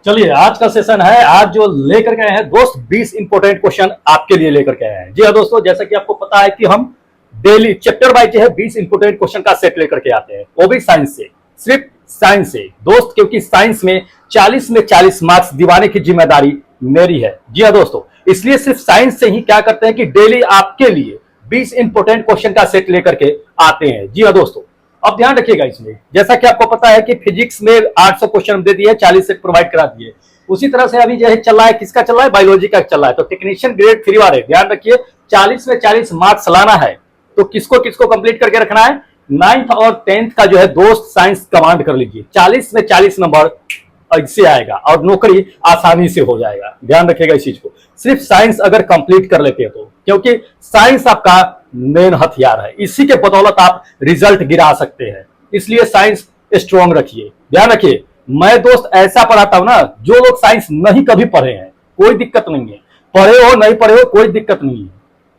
चलिए आज का सेशन है। आज जो लेकर के आए हैं दोस्त 20 इंपोर्टेंट क्वेश्चन आपके लिए लेकर के आए हैं। जी हाँ दोस्तों, जैसा कि आपको पता है कि हम डेली चैप्टर वाइज जो है 20 इंपोर्टेंट क्वेश्चन का सेट लेकर के आते हैं, वो भी साइंस से, सिर्फ साइंस से दोस्त, क्योंकि साइंस में 40 में 40 मार्क्स दिवाने की जिम्मेदारी मेरी है। जी हाँ दोस्तों, इसलिए सिर्फ साइंस से ही क्या करते हैं कि डेली आपके लिए 20 इंपोर्टेंट क्वेश्चन का सेट लेकर के आते हैं। जी हाँ दोस्तों, अब ध्यान रखिएगा इसमें, जैसा कि आपको पता है कि फिजिक्स में 800 क्वेश्चन दे दिए, 40 सेट प्रोवाइड करा दिए। उसी तरह से अभी जो है चल रहा है, किसका चल रहा है? बायोलॉजी का चल रहा है। तो टेक्नीशियन ग्रेड 3 वाले ध्यान रखिए, 40 में 40 मार्क्स लाना है तो किसको किसको कंप्लीट करके रखना है? 9th और 10th का जो है दोस्त साइंस कमांड कर लीजिए, 40 में 40 नंबर इससे आएगा और नौकरी आसानी से हो जाएगा। ध्यान रखिएगा इस चीज को, सिर्फ साइंस अगर कंप्लीट कर लेते हैं तो, क्योंकि साइंस आपका मेन हथियार है, इसी के बदौलत आप रिजल्ट गिरा सकते हैं। इसलिए साइंस स्ट्रॉन्ग रखिए। ध्यान रखिए, मैं दोस्त ऐसा पढ़ाता हूं ना, जो लोग साइंस नहीं कभी पढ़े हैं कोई दिक्कत नहीं है, पढ़े हो नहीं पढ़े हो कोई दिक्कत नहीं है।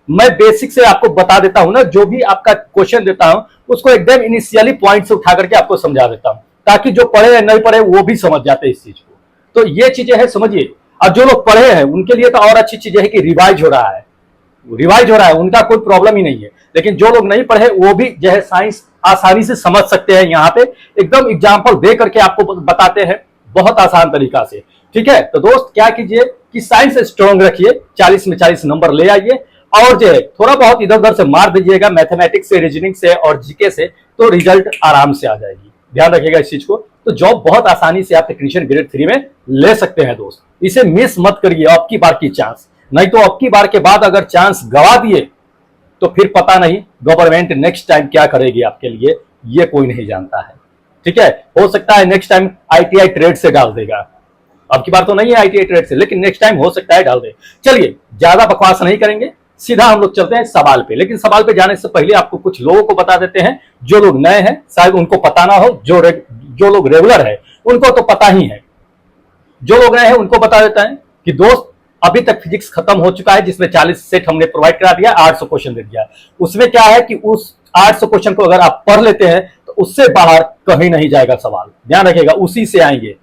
मैं बेसिक से आपको बता देता हूं ना, जो भी आपका क्वेश्चन देता हूं उसको एकदम इनिशियली पॉइंट से उठा करके आपको समझा देता हूं, ताकि जो पढ़े या नहीं पढ़े वो भी समझ जाते हैं इस चीज को। तो ये चीजें है, समझिए। और जो लोग पढ़े हैं उनके लिए तो और अच्छी चीज है कि रिवाइज हो रहा है, उनका कोई प्रॉब्लम ही नहीं है। लेकिन जो लोग नहीं पढ़े वो भी जो है साइंस आसानी से समझ सकते हैं। यहाँ पे एकदम एग्जाम्पल दे करके आपको बताते हैं बहुत आसान तरीका से। ठीक है, तो दोस्त क्या कीजिए कि साइंस स्ट्रॉन्ग रखिए, 40 में 40 नंबर ले आइए, और जो है थोड़ा बहुत इधर उधर से मार दीजिएगा मैथमेटिक्स से, रीजनिंग से और जीके से, तो रिजल्ट आराम से आ जाएगी। ध्यान रखिएगा इस चीज को। तो जॉब बहुत आसानी से आप टेक्नीशियन ग्रेड 3 में ले सकते हैं दोस्त, इसे मिस मत करिए अब की बार की चांस। नहीं तो अब की बार के बाद अगर चांस गवा दिए तो फिर पता नहीं गवर्नमेंट नेक्स्ट टाइम क्या करेगी आपके लिए, ये कोई नहीं जानता है। ठीक है, हो सकता है नेक्स्ट टाइम आईटीआई ट्रेड से डाल देगा। अब की बार तो नहीं है आईटीआई ट्रेड से, लेकिन नेक्स्ट टाइम हो सकता है डाल दे। चलिए ज्यादा बकवास नहीं करेंगे, सीधा हम लोग चलते हैं सवाल पे। लेकिन सवाल पे जाने से पहले आपको कुछ लोगों को बता देते हैं, जो लोग नए हैं शायद उनको पता ना हो, जो लोग रेगुलर है उनको तो पता ही है। जो लोग नए हैं उनको बता देता है कि दोस्त अभी तक फिजिक्स खत्म हो चुका है, जिसमें 40 सेट हमने प्रोवाइड करा दिया, 800 क्वेश्चन दे दिया। उसमें क्या है कि उस 800 क्वेश्चन को अगर आप पढ़ लेते हैं तो उससे बाहर कहीं नहीं जाएगा सवाल। ध्यान रखिएगा, उसी से आएंगे।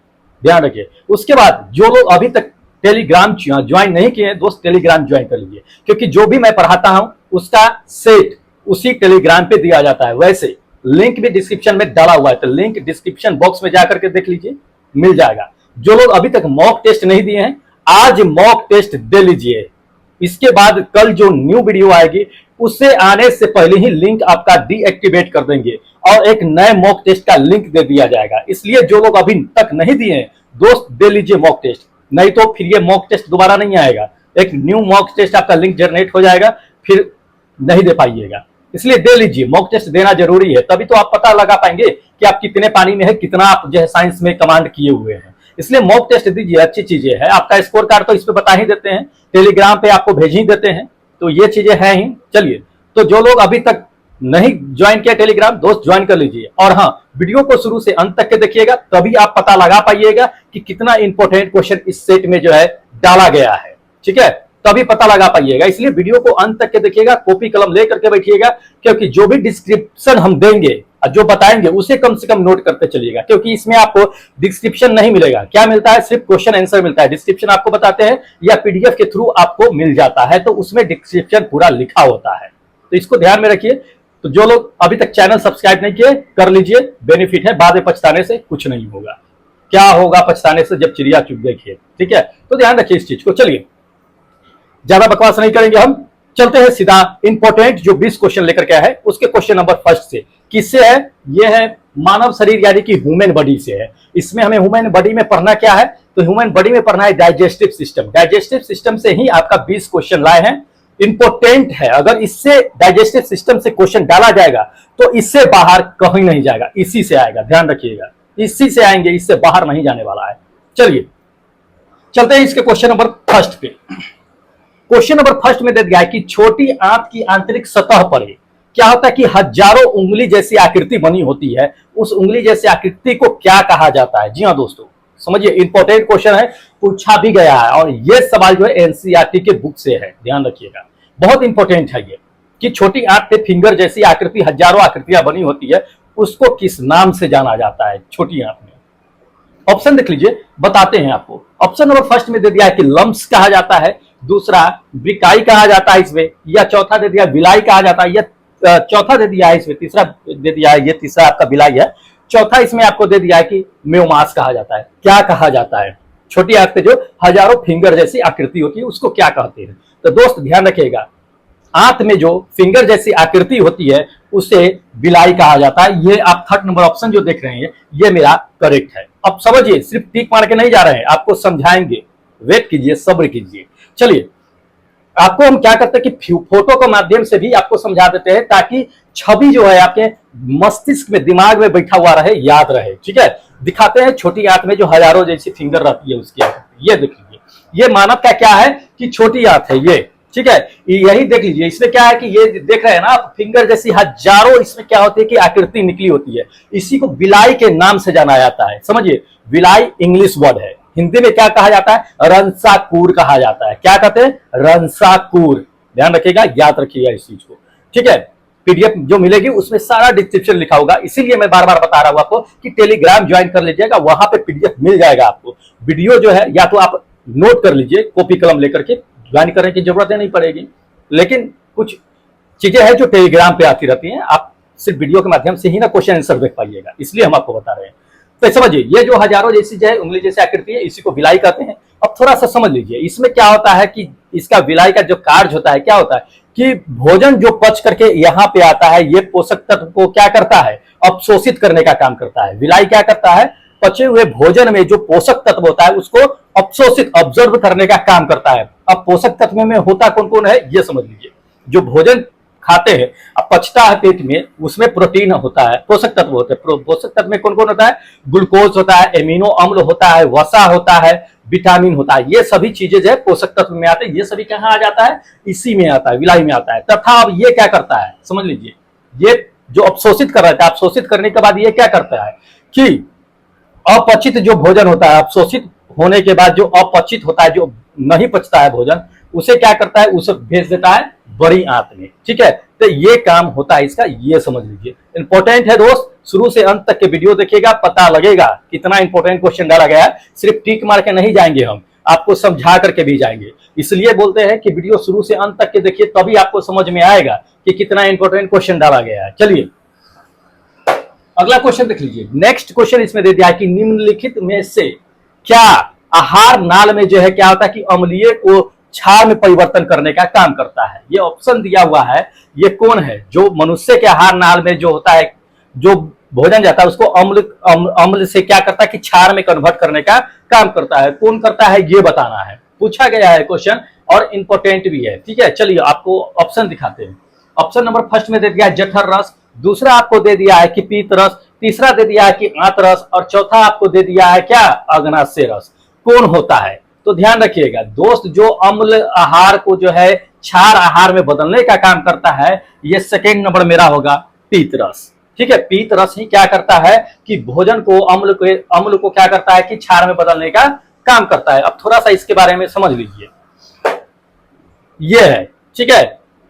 ध्यान रखिए। उसके बाद जो लोग अभी तक टेलीग्राम ज्वाइन नहीं किए हैं दोस्त, टेलीग्राम ज्वाइन कर लीजिए, क्योंकि जो भी मैं पढ़ाता हूं उसका सेट उसी टेलीग्राम पे दिया जाता है। वैसे लिंक भी डिस्क्रिप्शन में डाला हुआ है, तो लिंक डिस्क्रिप्शन बॉक्स में जाकर के देख लीजिए, मिल जाएगा। जो लोग अभी तक मॉक टेस्ट नहीं दिए हैं, आज मॉक टेस्ट दे लीजिए। इसके बाद कल जो न्यू वीडियो आएगी उससे आने से पहले ही लिंक आपका डीएक्टिवेट कर देंगे और एक नए मॉक टेस्ट का लिंक दे दिया जाएगा। इसलिए जो लोग अभी तक नहीं दिए हैं दोस्त, दे लीजिए मॉक टेस्ट, नहीं तो फिर ये मॉक टेस्ट दोबारा नहीं आएगा। एक न्यू मॉक टेस्ट आपका लिंक जनरेट हो जाएगा, फिर नहीं दे पाइएगा। इसलिए दे लीजिए, मॉक टेस्ट देना जरूरी है, तभी तो आप पता लगा पाएंगे कि आप कितने पानी में है, कितना आप जो है साइंस में कमांड किए हुए हैं। इसलिए मॉक टेस्ट दीजिए, अच्छी चीजें है। आपका स्कोर कार्ड तो इस पे बता ही देते हैं, टेलीग्राम पे आपको भेज ही देते हैं, तो ये चीजें हैं ही। चलिए, तो जो लोग अभी तक नहीं ज्वाइन किया टेलीग्राम दोस्त, ज्वाइन कर लीजिए। और हाँ, वीडियो को शुरू से अंत तक के देखिएगा, तभी आप पता लगा पाइएगा कि कितना इंपॉर्टेंट क्वेश्चन इस सेट में जो है डाला गया है। ठीक है, तभी पता लगा पाइएगा। इसलिए वीडियो को अंत तक के देखिएगा, कॉपी कलम लेकर के बैठिएगा, क्योंकि जो भी डिस्क्रिप्शन हम देंगे और जो बताएंगे उसे कम से कम नोट करते चलिएगा, क्योंकि इसमें आपको डिस्क्रिप्शन नहीं मिलेगा। क्या मिलता है? सिर्फ क्वेश्चन आंसर मिलता है। डिस्क्रिप्शन आपको बताते हैं या पीडीएफ के थ्रू आपको मिल जाता है, तो उसमें डिस्क्रिप्शन पूरा लिखा होता है। तो इसको ध्यान में रखिए। तो जो लोग अभी तक चैनल सब्सक्राइब नहीं किए, कर लीजिए, बेनिफिट है। बाद में पछताने से कुछ नहीं होगा। क्या होगा पछताने से? जब चिड़िया चुग गई खेत। ठीक है, तो ध्यान रखिए इस चीज को। चलिए ज्यादा बकवास नहीं करेंगे, हम चलते हैं सीधा इंपॉर्टेंट जो 20 क्वेश्चन लेकर के है उसके क्वेश्चन नंबर फर्स्ट से। किससे है? ये है मानव शरीर यानी कि ह्यूमन बॉडी से है। इसमें हमें ह्यूमन बॉडी में पढ़ना क्या है? तो ह्यूमन बॉडी में पढ़ना है डाइजेस्टिव सिस्टम। डाइजेस्टिव सिस्टम से ही आपका 20 क्वेश्चन लाए हैं, इंपॉर्टेंट है। अगर इससे डाइजेस्टिव सिस्टम से क्वेश्चन डाला जाएगा तो इससे बाहर कहीं नहीं जाएगा, इसी से आएगा। ध्यान रखिएगा, इसी से आएंगे, इससे बाहर नहीं जाने वाला है। चलिए चलते हैं इसके क्वेश्चन नंबर फर्स्ट पे। क्वेश्चन नंबर फर्स्ट में दे दिया है कि छोटी आंत की आंतरिक सतह पर क्या होता है कि हजारों उंगली जैसी आकृति बनी होती है, उस उंगली जैसी आकृति को क्या कहा जाता है? जी हाँ दोस्तों, समझिए, इंपॉर्टेंट क्वेश्चन है, पूछा भी गया है, और ये सवाल जो है एनसीईआरटी के बुक से है। ध्यान रखिएगा, बहुत इंपॉर्टेंट है ये, कि छोटी आंत पे फिंगर जैसी आकृति, हजारों आकृतियां बनी होती है, उसको किस नाम से जाना जाता है छोटी आंत में? ऑप्शन देख लीजिए, बताते हैं आपको। ऑप्शन नंबर फर्स्ट में दे दिया है कि लम्स कहा जाता है, दूसरा ब्रिकाई कहा जाता है इसमें, या चौथा दे दिया विलाई कहा जाता है, या चौथा दे दिया है इसमें, तीसरा दे दिया है, ये तीसरा आपका विलाई है, चौथा इसमें आपको दे दिया है कि म्योमास कहा जाता है। क्या कहा जाता है? छोटी आंत पे जो हजारों फिंगर जैसी आकृति होती है उसको क्या कहते हैं? तो दोस्त ध्यान रखिएगा, आंत में जो फिंगर जैसी आकृति होती है उसे विलाई कहा जाता है। ये आप थर्ड नंबर ऑप्शन जो देख रहे हैं ये मेरा करेक्ट है। अब समझिए, सिर्फ टिक मार के नहीं जा रहे हैं, आपको समझाएंगे, वेट कीजिए, सब्र कीजिए। चलिए, आपको हम क्या करते हैं कि फोटो के माध्यम से भी आपको समझा देते हैं ताकि छवि जो है आपके मस्तिष्क में, दिमाग में बैठा हुआ रहे, याद रहे। ठीक है, दिखाते हैं छोटी आंत में जो हजारों जैसी फिंगर रहती है उसकी आकृति। ये देख लीजिए, ये मानव का क्या है कि छोटी आंत है ये। ठीक है, यही देख लीजिए, इसमें क्या है कि ये देख रहे हैं ना आप, फिंगर जैसी हजारों इसमें क्या होती है कि आकृति निकली होती है। इसी को विलाई के नाम से जाना जाता है। समझिए, विलाई इंग्लिश वर्ड है, हिंदी में क्या कहा जाता है? रंसाकूर कहा जाता है। क्या कहते हैं? रंसाकूर। ध्यान रखिएगा, याद रखिएगा इस चीज को। ठीक है, पीडीएफ जो मिलेगी उसमें सारा डिस्क्रिप्शन लिखा होगा, इसीलिए मैं बार बार बता रहा हूं आपको कि टेलीग्राम ज्वाइन कर लीजिएगा, वहां पे पीडीएफ मिल जाएगा आपको। वीडियो जो है या तो आप नोट कर लीजिए कॉपी कलम लेकर के, ज्वाइन करने की जरूरत नहीं पड़ेगी, लेकिन कुछ चीजें हैं जो टेलीग्राम पे आती रहती हैं, आप सिर्फ वीडियो के माध्यम से ही ना क्वेश्चन आंसर देख पाइएगा, इसलिए हम आपको बता रहे हैं। तो समझिए, ये जो हजारों जैसी जो है उंगली जैसी आकृति है इसी को विलाई कहते हैं। अब थोड़ा सा समझ लीजिए, इसमें क्या होता है कि इसका विलाई का जो कार्य होता है, क्या होता है कि भोजन जो पच करके यहाँ पे आता है, ये पोषक तत्व को क्या करता है? अवशोषित करने का काम करता है। विलाई क्या करता है? पचे हुए भोजन में जो पोषक तत्व होता है उसको अवशोषित, ऑब्जर्व करने का काम करता है। अब पोषक तत्व में होता कौन कौन है ये समझ लीजिए। जो भोजन खाते हैं, अब पचता है पेट में, उसमें प्रोटीन होता है, पोषक तत्व होते हैं। पोषक तत्व में कौन कौन होता है? ग्लूकोज होता है, एमिनो अम्ल होता है, वसा होता है, विटामिन होता है। ये सभी चीजें जो है पोषक तत्व में आते हैं। ये सभी कहाँ आ जाता है? इसी में आता है, विलाई में आता है। तथा अब ये क्या करता है समझ लीजिए, ये जो अवशोषित कर रहा है, अवशोषित करने के बाद ये क्या करता है कि अपचित जो भोजन होता है, अवशोषित होने के बाद जो अपचित होता है, जो नहीं पचता है भोजन, उसे क्या करता है? उसे भेज देता है बड़ी आंत में। ठीक है, तो ये काम होता है इसका, ये समझ लीजिए। इंपॉर्टेंट है दोस्त, शुरू से अंत तक के वीडियो देखिएगा, पता लगेगा कितना इंपॉर्टेंट क्वेश्चन डाला गया है। सिर्फ टिक मार के नहीं जाएंगे हम, आपको समझा करके भी जाएंगे। इसलिए बोलते हैं कि वीडियो शुरू से अंत तक के देखिए, तभी आपको समझ में आएगा कि कितना इंपॉर्टेंट क्वेश्चन डाला गया है। चलिए अगला क्वेश्चन देख लीजिए। नेक्स्ट क्वेश्चन इसमें दे दिया है कि निम्नलिखित में से क्या आहार नाल में जो है क्या होता है कि अम्लीय को क्षार में परिवर्तन करने का काम करता है? ये ऑप्शन दिया हुआ है, ये कौन है? जो मनुष्य के आहार नाल में जो होता है, जो भोजन जाता है उसको अम्ल से क्या करता है कि क्षार में कन्वर्ट करने का काम करता है। कौन करता है ये बताना है, पूछा गया है क्वेश्चन और इंपॉर्टेंट भी है। ठीक है, चलिए आपको ऑप्शन दिखाते हैं। ऑप्शन नंबर फर्स्ट में दे दिया है जठर रस, दूसरा आपको दे दिया है कि पीत रस, तीसरा दे दिया है कि आंत रस, और चौथा आपको दे दिया है क्या? अग्नाशय रस। कौन होता है? तो ध्यान रखिएगा दोस्त, जो अम्ल आहार को जो है क्षार आहार में बदलने का काम करता है, ये सेकेंड नंबर मेरा होगा पीत रस। ठीक है, पीत रस ही क्या करता है कि भोजन को अम्ल को क्या करता है कि क्षार में बदलने का काम करता है। अब थोड़ा सा इसके बारे में समझ लीजिए, ये है। ठीक है,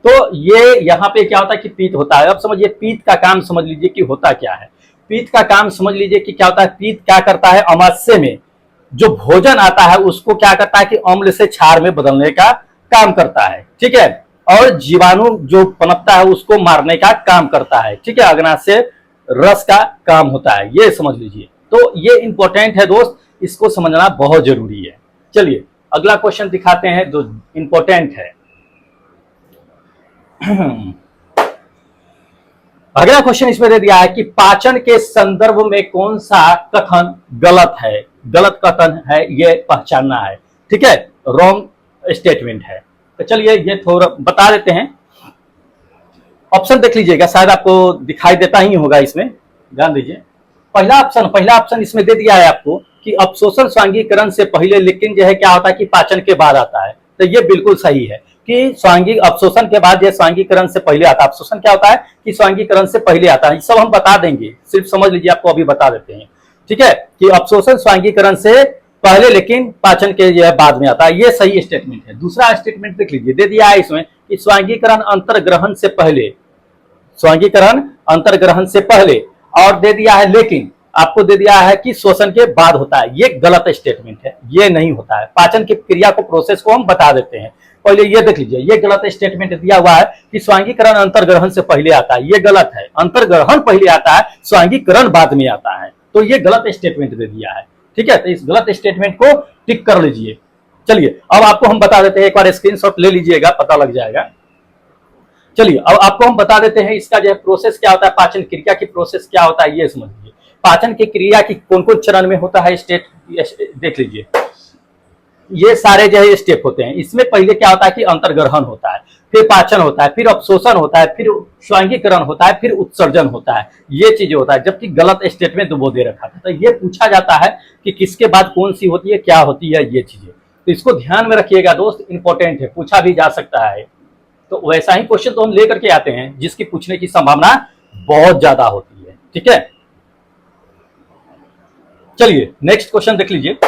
तो ये यहाँ पे क्या होता है कि पीत होता है। अब समझिए पीत का काम समझ लीजिए कि होता क्या है। पीत का काम समझ लीजिए कि क्या होता है। पीत क्या करता है? अमाशय में जो भोजन आता है उसको क्या करता है कि अम्ल से क्षार में बदलने का काम करता है। ठीक है, और जीवाणु जो पनपता है उसको मारने का काम करता है। ठीक है, अग्नाशय रस का काम होता है, ये समझ लीजिए। तो ये इंपॉर्टेंट है दोस्त, इसको समझना बहुत जरूरी है। चलिए अगला क्वेश्चन दिखाते हैं जो इंपॉर्टेंट है। अगला क्वेश्चन इसमें दे दिया है कि पाचन के संदर्भ में कौन सा कथन गलत है? गलत कथन है ये पहचानना है। ठीक है, रॉन्ग स्टेटमेंट है। तो चलिए ये थोड़ा बता देते हैं। ऑप्शन देख लीजिएगा, शायद आपको दिखाई देता ही होगा, इसमें ध्यान दीजिए। पहला ऑप्शन इसमें दे दिया है आपको कि अपशोषण स्वांगीकरण से पहले, लेकिन जो है क्या होता है कि पाचन के बाद आता है। तो ये बिल्कुल सही है कि स्वांगिक अपशोषण के बाद यह स्वांगीकरण से पहले आता है। अपशोषण क्या होता है कि स्वांगीकरण से पहले आता है। ये सब हम बता देंगे, सिर्फ समझ लीजिए, आपको अभी बता देते हैं। ठीक है, कि अपशोषण स्वांगीकरण से पहले लेकिन पाचन के जो है बाद में आता है। ये सही स्टेटमेंट है। दूसरा स्टेटमेंट देख लीजिए, दे दिया है इसमें कि स्वांगीकरण अंतर्ग्रहण से पहले, स्वांगीकरण अंतर्ग्रहण से पहले, और दे दिया है लेकिन आपको दे दिया है कि श्वसन के बाद होता है, ये गलत स्टेटमेंट है, ये नहीं होता है। पाचन की क्रिया को, प्रोसेस को हम बता देते हैं। पहले ये देख लीजिए, ये गलत स्टेटमेंट दिया हुआ है कि स्वांगीकरण अंतर्ग्रहण से पहले आता है, ये गलत है। अंतर्ग्रहण पहले आता है, स्वांगीकरण बाद में आता है, तो ये गलत स्टेटमेंट दे दिया है। ठीक है, तो इस गलत स्टेटमेंट को टिक कर लीजिए। चलिए अब आपको हम बता देते हैं, एक बार स्क्रीनशॉट ले लीजिएगा, पता लग जाएगा। चलिए अब आपको हम बता देते हैं इसका जो है प्रोसेस क्या होता है, पाचन क्रिया की प्रोसेस क्या होता है, ये समझिए। पाचन की क्रिया की कौन कौन चरण में होता है, स्टेट देख लीजिए। ये सारे जो है स्टेप होते हैं। इसमें पहले क्या होता है कि अंतर्ग्रहण होता है, फिर पाचन होता है, फिर अवशोषण होता है, फिर स्वांगीकरण होता है, फिर उत्सर्जन होता है, ये चीजें होता है। जबकि गलत स्टेटमेंट वो दे रखा था। तो ये पूछा जाता है कि किसके बाद कौन सी होती है, क्या होती है, ये चीजें। तो इसको ध्यान में रखिएगा दोस्त, इंपॉर्टेंट है, पूछा भी जा सकता है। तो वैसा ही क्वेश्चन तो हम लेकर के आते हैं जिसकी पूछने की संभावना बहुत ज्यादा होती है। ठीक है, चलिए नेक्स्ट क्वेश्चन देख लीजिए।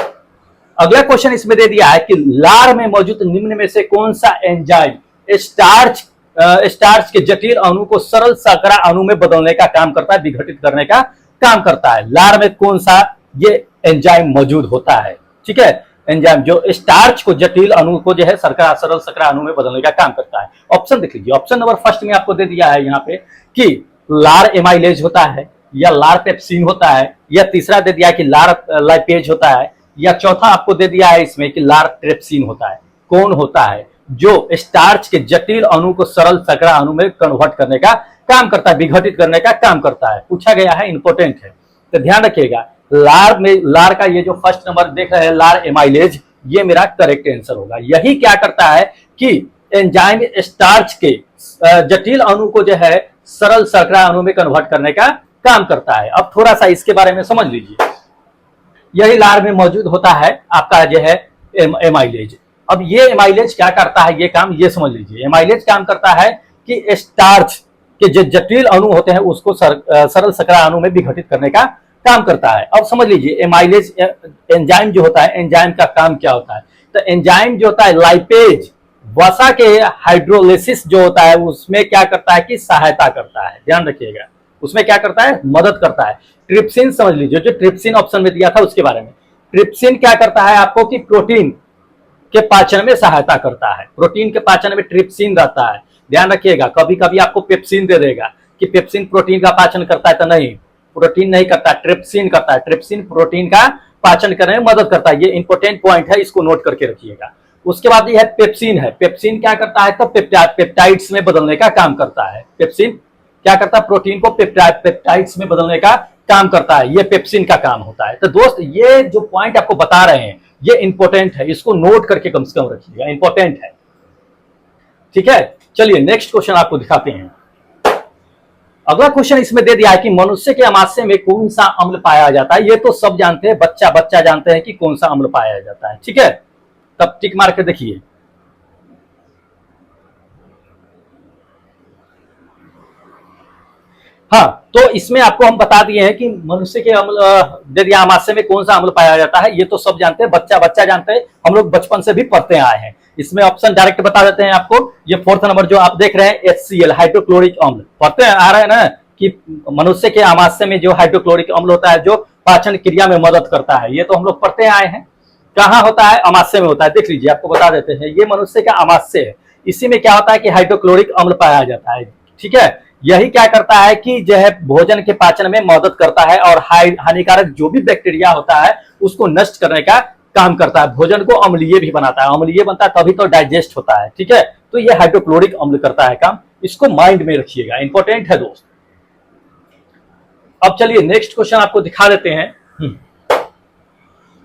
अगला क्वेश्चन इसमें दे दिया है कि लार में मौजूद निम्न में से कौन सा एंजाइम स्टार्च के जटिल अणु को सरल शर्करा अणु में बदलने का काम करता है, विघटित करने का काम करता है। लार में कौन सा ये एंजाइम मौजूद होता है। ठीक है, एंजाइम जो स्टार्च को जटिल अणु को जो है शर्करा, सरल शर्करा अणु में बदलने का काम करता है। ऑप्शन देख लीजिए। ऑप्शन नंबर फर्स्ट में आपको दे दिया है यहाँ पे कि लार एमाइलेज होता है, या लार पेप्सिन होता है, या तीसरा दे दिया है कि लार लाइपेज होता है, या चौथा आपको दे दिया है इसमें कि लार ट्रिप्सिन होता है। कौन होता है जो स्टार्च के जटिल अणु को सरल शर्करा अणु में कन्वर्ट करने का काम करता है, विघटित करने का काम करता है। पूछा गया है, इंपॉर्टेंट है, तो ध्यान रखिएगा। लार में, लार का ये जो फर्स्ट नंबर देख रहे हैं लार एमाइलेज, ये मेरा करेक्ट आंसर होगा। यही क्या करता है कि एंजाइम स्टार्च के जटिल अणु को जो है सरल शर्करा अणु में कन्वर्ट करने का काम करता है। अब थोड़ा सा इसके बारे में समझ लीजिए। यही लार में मौजूद होता है आपका जो है एमाइलेज। अब ये एमाइलेज क्या करता है, ये काम ये समझ लीजिए। एमाइलेज काम करता है कि स्टार्च के जो जटिल अणु होते हैं उसको सरल शर्करा अणु में विघटित करने का काम करता है। अब समझ लीजिए एमाइलेज एंजाइम जो होता है, एंजाइम का काम क्या होता है। तो एंजाइम जो होता है लाइपेज, वसा के हाइड्रोलिसिस जो होता है उसमें क्या करता है कि सहायता करता है। ध्यान रखिएगा, उसमें क्या करता है, मदद करता है। ट्रिप्सिन समझ लीजिए, जो ट्रिप्सिन ऑप्शन में दिया था उसके बारे में। ट्रिप्सिन क्या करता है आपको कि प्रोटीन के पाचन में सहायता करता है। प्रोटीन के पाचन में ट्रिप्सिन रहता है। ध्यान रखिएगा, कभी कभी आपको पेप्सिन दे देगा कि पेप्सिन प्रोटीन का पाचन करता है, तो नहीं, प्रोटीन नहीं करता, ट्रिप्सिन करता है। ट्रिप्सिन प्रोटीन का पाचन करने में मदद करता है। ये इंपॉर्टेंट पॉइंट है, इसको नोट करके रखिएगा। उसके बाद ये है पेप्सिन है। पेप्सिन क्या करता है, तो पेप्टाइड्स में बदलने का काम करता है। पेप्सिन क्या करता है, प्रोटीन को पेप्टाइड्स में बदलने का काम करता है। ये पेप्सिन का काम होता है। तो दोस्त ये जो पॉइंट आपको बता रहे हैं ये इंपॉर्टेंट है, इसको नोट करके कम से कम रखिएगा, इंपॉर्टेंट है। ठीक है, चलिए नेक्स्ट क्वेश्चन आपको दिखाते हैं। अगला क्वेश्चन इसमें दे दिया है कि मनुष्य के अमाशय में कौन सा अम्ल पाया जाता है। ये तो सब जानते हैं, बच्चा बच्चा जानते हैं कि कौन सा अम्ल पाया जाता है। ठीक है, तब टिक मार के देखिए। हाँ, तो इसमें आपको हम बता दिए हैं कि मनुष्य के अम्ल अमाशय में कौन सा अम्ल पाया जाता है। ये तो सब जानते हैं, बच्चा बच्चा जानते हैं, हम लोग बचपन से भी पढ़ते आए हैं। इसमें ऑप्शन डायरेक्ट बता देते हैं आपको। ये फोर्थ नंबर जो आप देख रहे हैं HCl, हाइड्रोक्लोरिक अम्ल, पढ़ते आ रहे हैं ना कि मनुष्य के अमाशय में जो हाइड्रोक्लोरिक अम्ल होता है जो पाचन क्रिया में मदद करता है, ये तो हम लोग पढ़ते आए हैं। कहाँ होता है, अमाशय में होता है। देख लीजिए, आपको बता देते हैं, ये मनुष्य का अमाशय है। इसी में क्या होता है कि हाइड्रोक्लोरिक अम्ल पाया जाता है। ठीक है, यही क्या करता है कि जो है भोजन के पाचन में मदद करता है और हानिकारक जो भी बैक्टीरिया होता है उसको नष्ट करने का काम करता है। भोजन को अम्लीय भी बनाता है, अम्लीय बनता है तभी तो डाइजेस्ट होता है। ठीक है, तो ये हाइड्रोक्लोरिक अम्ल करता है काम, इसको माइंड में रखिएगा, इंपॉर्टेंट है दोस्त। अब चलिए नेक्स्ट क्वेश्चन आपको दिखा देते हैं।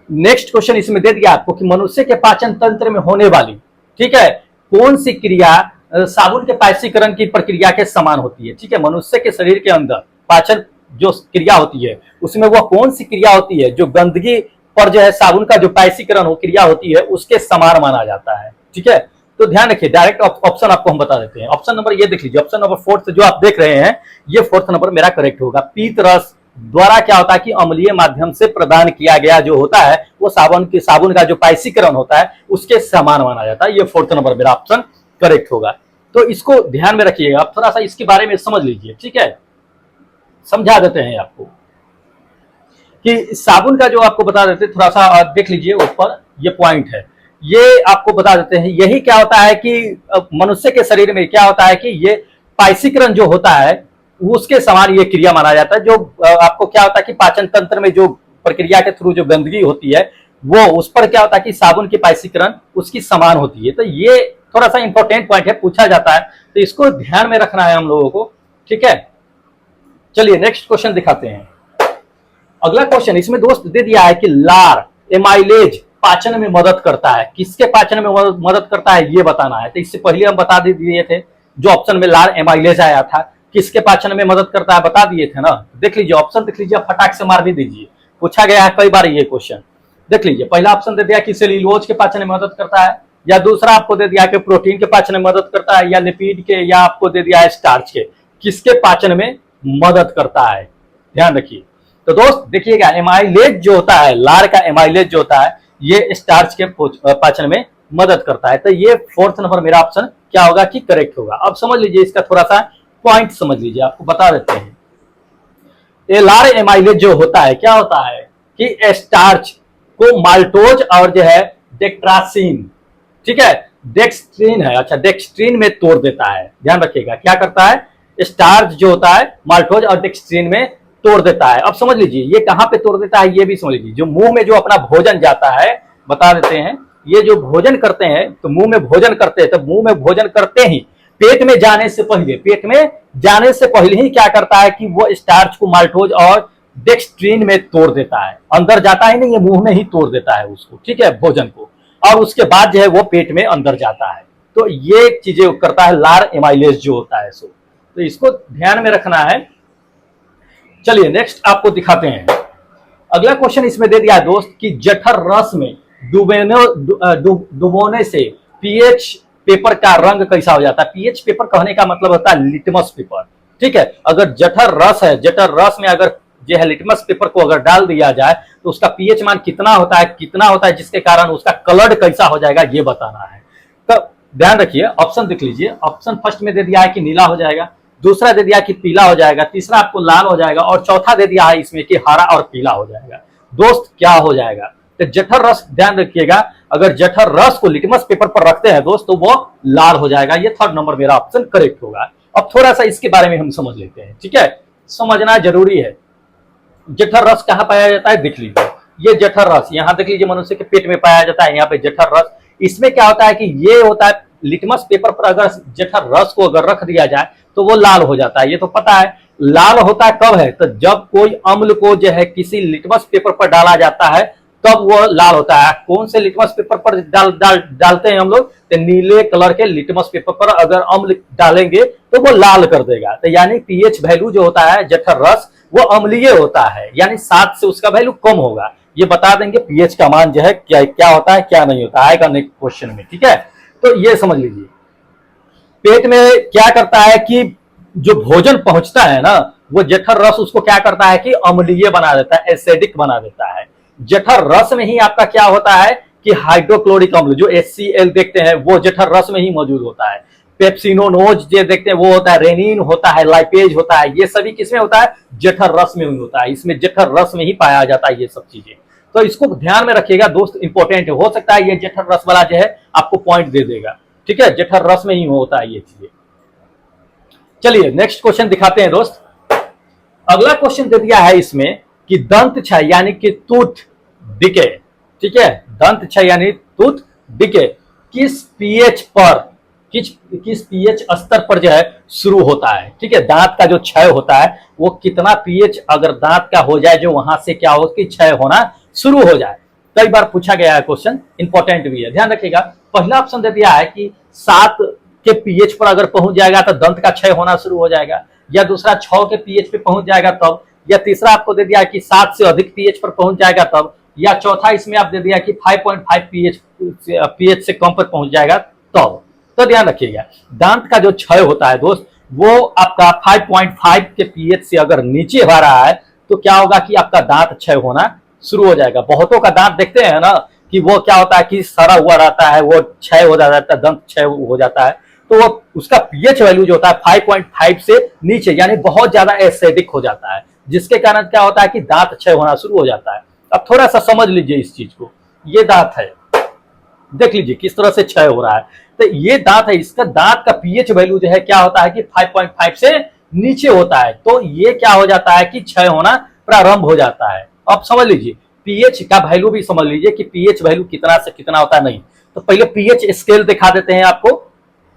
नेक्स्ट क्वेश्चन इसमें दे दिया आपको कि मनुष्य के पाचन तंत्र में होने वाली, ठीक है, कौन सी क्रिया साबुन के पायसीकरण की प्रक्रिया के समान होती है। ठीक है, मनुष्य के शरीर के अंदर पाचन जो क्रिया होती है उसमें वह कौन सी क्रिया होती है जो गंदगी पर जो है साबुन का जो पायसीकरण हो क्रिया होती है उसके समान माना जाता है। ठीक है, तो ध्यान रखिए, डायरेक्ट ऑप्शन आपको हम बता देते हैं। ऑप्शन नंबर ये देख लीजिए, ऑप्शन नंबर फोर्थ जो आप देख रहे हैं ये फोर्थ नंबर मेरा करेक्ट होगा। पीत रस द्वारा क्या होता है कि अम्लीय माध्यम से प्रदान किया गया जो होता है वो साबुन का जो पायसीकरण होता है उसके समान माना जाता है। ये फोर्थ नंबर मेरा ऑप्शन करेक्ट होगा। तो इसको ध्यान में रखिएगा, आप थोड़ा सा इसके बारे में समझ लीजिए। ठीक है, समझा देते हैं आपको। कि साबुन का जो आपको बता देते, थोड़ा सा देख लीजिए ऊपर, ये पॉइंट है, ये आपको बता देते हैं। यही क्या होता है कि मनुष्य के शरीर में क्या होता है कि ये पाइसीकरण जो होता है उसके समान ये क्रिया माना जाता है। जो आपको क्या होता है कि पाचन तंत्र में जो प्रक्रिया के थ्रू जो गंदगी होती है वो उस पर क्या होता है कि साबुन की पाइसीकरण उसकी समान होती है। तो ये थोड़ा सा इंपॉर्टेंट पॉइंट है, पूछा जाता है, तो इसको ध्यान में रखना है हम लोगों को, ठीक है। चलिए नेक्स्ट क्वेश्चन दिखाते हैं। अगला क्वेश्चन इसमें दोस्त दे दिया है कि लार एमाइलेज पाचन में मदद करता है। किसके पाचन में मदद करता है ये बताना है। तो इससे पहले हम बता दिए थे, जो ऑप्शन में लार एमाइलेज आया था, किसके पाचन में मदद करता है बता दिए थे ना। देख लीजिए ऑप्शन, देख लीजिए, फटाक से मार भी दीजिए, पूछा गया है कई बार ये क्वेश्चन। देख लीजिए, पहला ऑप्शन दे दिया कि सेल्यूलोज के पाचन में मदद करता है, या दूसरा आपको दे दिया कि प्रोटीन के पाचन में मदद करता है, या लिपिड के, या आपको दे दिया है स्टार्च के। किसके पाचन में मदद करता है, ध्यान रखिए। तो दोस्त देखिएगा, एमाइलेज जो होता है, लार का एमाइलेज जो होता है, ये स्टार्च के पाचन में मदद करता है। तो ये फोर्थ नंबर मेरा ऑप्शन क्या होगा कि करेक्ट होगा। अब समझ लीजिए, इसका थोड़ा सा पॉइंट समझ लीजिए, आपको बता देते हैं। ये लार एमाइलेज जो होता है, क्या होता है कि स्टार्च को माल्टोज और जो है डेक्ट्रासिन, ठीक है, डेक्सट्रीन है, अच्छा डेक्सट्रीन में तोड़ देता है। ध्यान रखिएगा, क्या करता है, स्टार्च जो होता है माल्टोज और डेक्सट्रीन में तोड़ देता है। अब समझ लीजिए ये कहां पे तोड़ देता है, ये भी समझ लीजिए। जो मुंह में जो अपना भोजन जाता है, बता देते हैं, ये जो भोजन करते हैं, तो मुंह में भोजन करते हैं, तो मुंह में भोजन करते ही पेट में जाने से पहले, पेट में जाने से पहले ही क्या करता है कि वो स्टार्च को माल्टोज और डेक्सट्रीन में तोड़ देता है। अंदर जाता ही नहीं, ये मुंह में ही तोड़ देता है उसको, ठीक है, भोजन को, और उसके बाद जो है वो पेट में अंदर जाता है। तो ये चीजें करता है लार एमाइलेज जो होता है सो, तो इसको ध्यान में रखना है। चलिए नेक्स्ट आपको दिखाते हैं। अगला क्वेश्चन इसमें दे दिया है दोस्त कि जठर रस में डुबोने से पीएच पेपर का रंग कैसा हो जाता है। पीएच पेपर कहने का मतलब होता है लिटमस पेपर, ठीक है। अगर जठर रस है, जठर रस में अगर जो है लिटमस पेपर को अगर डाल दिया जाए तो उसका पीएच मान कितना होता है, जिसके कारण उसका कलर कैसा हो जाएगा ये बताना है। तो ध्यान रखिए, ऑप्शन देख लीजिए। ऑप्शन फर्स्ट में दे दिया है कि नीला हो जाएगा, दूसरा दे दिया कि पीला हो जाएगा, तीसरा आपको लाल हो जाएगा, और चौथा दे दिया है इसमें कि हरा और पीला हो जाएगा। दोस्त क्या हो जाएगा, तो जठर रस, ध्यान रखिएगा, अगर जठर रस को लिटमस पेपर पर रखते हैं दोस्त तो वो लाल हो जाएगा। ये थर्ड नंबर मेरा ऑप्शन करेक्ट होगा। अब थोड़ा सा इसके बारे में हम समझ लेते हैं, ठीक है, समझना जरूरी है। जठर रस कहाँ पाया जाता है, देख लीजिए, ये जठर रस यहाँ देख लीजिए, मनुष्य के पेट में पाया जाता है, यहाँ पे जठर रस। इसमें क्या होता है कि ये होता है लिटमस पेपर पर अगर जठर रस को अगर रख दिया जाए तो वो लाल हो जाता है, ये तो पता है। लाल होता है कब है, तो जब कोई अम्ल को जो है किसी लिटमस पेपर पर डाला जाता है तब वो लाल होता है। कौन से लिटमस पेपर पर डालते हैं हम लोग, तो नीले कलर के लिटमस पेपर पर अगर अम्ल डालेंगे तो वो लाल कर देगा। तो यानी पीएच वैल्यू जो होता है जठर रस वो अम्लीय होता है, यानी 7 से उसका वैल्यू कम होगा। ये बता देंगे पीएच का मान जो है क्या क्या होता है क्या नहीं होता, आएगा नेक्स्ट क्वेश्चन में, ठीक है। तो ये समझ लीजिए, पेट में क्या करता है कि जो भोजन पहुंचता है ना, वो जठर रस उसको क्या करता है कि अम्लीय बना देता है, एसिडिक बना देता है। जठर रस में ही आपका क्या होता है कि हाइड्रोक्लोरिक अम्ल जो HCl देखते हैं वो जठर रस में ही मौजूद होता है। पेप्सिनोनोज जो देखते हैं वो होता है, रेनिन होता है, लाइपेज होता है, ये सभी किसमें होता है, जठर रस में होता है। इसमें जठर रस में ही पाया जाता है ये सब चीजें। तो इसको ध्यान में रखिएगा दोस्त, इंपॉर्टेंट है। हो सकता है ये जठर रस वाला जो है आपको पॉइंट दे देगा, ठीक है, जठर रस में ही होता है ये चीजें। चलिए नेक्स्ट क्वेश्चन दिखाते हैं दोस्त। अगला क्वेश्चन दे दिया है इसमें कि दंत क्षय यानी कि टूथ डिके, ठीक है, दंत क्षय यानी टूथ डिके किस पीएच पर, किस पीएच स्तर पर जो है शुरू होता है, ठीक है। दांत का जो क्षय होता है वो कितना पीएच अगर दांत का हो जाए जो वहां से क्या हो कि क्षय होना शुरू हो जाए। कई बार पूछा गया है क्वेश्चन, इंपॉर्टेंट भी है, ध्यान रखिएगा। पहला ऑप्शन दे दिया है कि 7 के पीएच पर अगर पहुंच जाएगा तो दंत का क्षय होना शुरू हो जाएगा, या दूसरा 6 के पीएच पे पहुंच जाएगा तब, या तीसरा आपको दे दिया कि 7 से अधिक पीएच पर पहुंच जाएगा तब, या चौथा इसमें आप दे दिया कि 5.5 पीएच से कम पर पहुंच जाएगा तब। तो ध्यान रखिएगा, दांत का जो क्षय होता है दोस्त वो आपका 5.5 के पीएच से अगर नीचे आ रहा है तो क्या होगा कि आपका दांत क्षय होना शुरू हो जाएगा। बहुतों का दांत देखते हैं ना कि वो क्या होता है कि सड़ा हुआ रहता है, वो क्षय हो जाता है, दंत क्षय हो जाता है, तो वो उसका पीएच वैल्यू जो होता है 5.5 से नीचे यानी बहुत ज्यादा एसिडिक हो जाता है। जिसके कारण क्या होता है कि दांत क्षय होना शुरू हो जाता है। अब थोड़ा सा समझ लीजिए इस चीज को। ये दांत है, देख लीजिए किस तरह से क्षय हो रहा है। तो ये दांत है, इसका दांत का पीएच वैल्यू जो है क्या होता है कि 5.5 से नीचे होता है, तो ये क्या हो जाता है कि क्षय होना प्रारंभ हो जाता है। अब समझ लीजिए पीएच का वैल्यू भी समझ लीजिए कि पीएच वैल्यू कितना से कितना होता है। नहीं तो पहले पीएच स्केल दिखा देते हैं आपको,